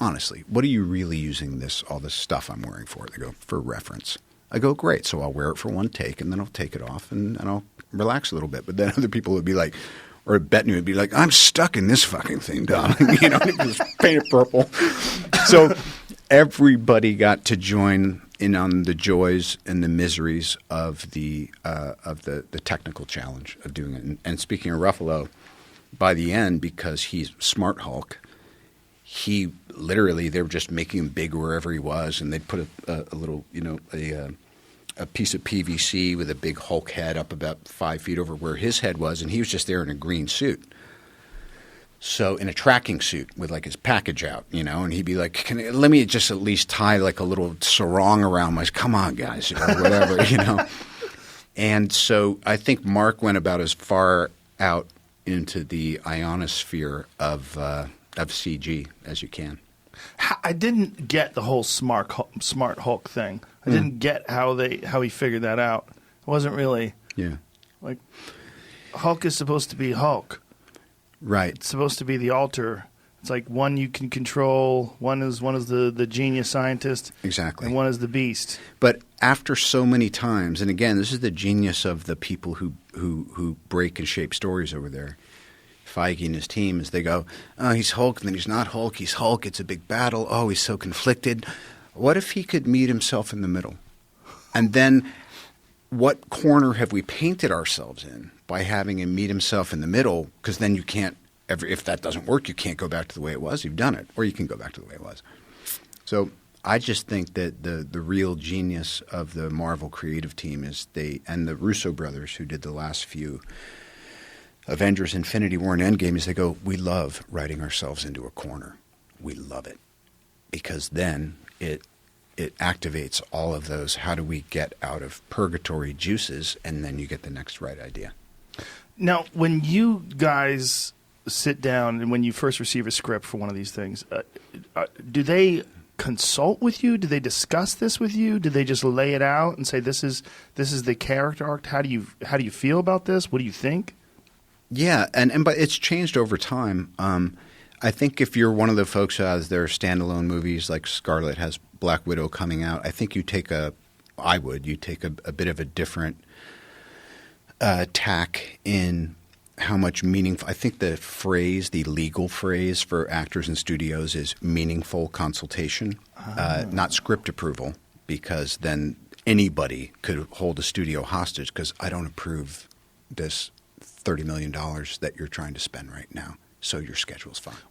honestly, what are you really using all this stuff I'm wearing for? They go, for reference. I go, great. So I'll wear it for one take, and then I'll take it off, and I'll relax a little bit. But then other people would be like, or Bettany would be like, I'm stuck in this fucking thing, Dom. You know, just paint it purple. So everybody got to join in on the joys and the miseries of the technical challenge of doing it. And speaking of Ruffalo, by the end, because he's Smart Hulk, he literally, they were just making him big wherever he was, and they'd put a little, a piece of PVC with a big Hulk head up about 5 feet over where his head was, and he was just there in a green suit. So in a tracking suit with like his package out, and he'd be like, let me just at least tie like a little sarong around my, come on guys, or whatever, And so I think Mark went about as far out into the ionosphere of CG as you can. I didn't get the whole Smart Hulk thing. I didn't get how he figured that out. It wasn't really like Hulk is supposed to be Hulk. Right. It's supposed to be the alter. It's like one you can control, one is the genius scientist. Exactly. And one is the beast. But after so many times, and again, this is the genius of the people who break and shape stories over there. Feige and his team, is they go, oh, he's Hulk, and then he's not Hulk. He's Hulk. It's a big battle. Oh, he's so conflicted. What if he could meet himself in the middle? And then what corner have we painted ourselves in by having him meet himself in the middle? Because then you can't ever, if that doesn't work, you can't go back to the way it was. You've done it. Or you can go back to the way it was. So I just think that the real genius of the Marvel creative team is and the Russo brothers who did the last few Avengers, Infinity War, and Endgame, is they go, we love writing ourselves into a corner. We love it. Because then it activates all of those, how do we get out of purgatory juices, and then you get the next right idea. Now, when you guys sit down and when you first receive a script for one of these things, do they consult with you? Do they discuss this with you? Do they just lay it out and say, this is the character arc? How do you feel about this? What do you think? Yeah, but it's changed over time. I think if you're one of the folks who has their standalone movies, like Scarlett has Black Widow coming out, I think you take a bit of a different tack in how much meaningful. I think the legal phrase for actors and studios is meaningful consultation, not script approval, because then anybody could hold a studio hostage because I don't approve this $30 million that you're trying to spend right now. So your schedule's fucked.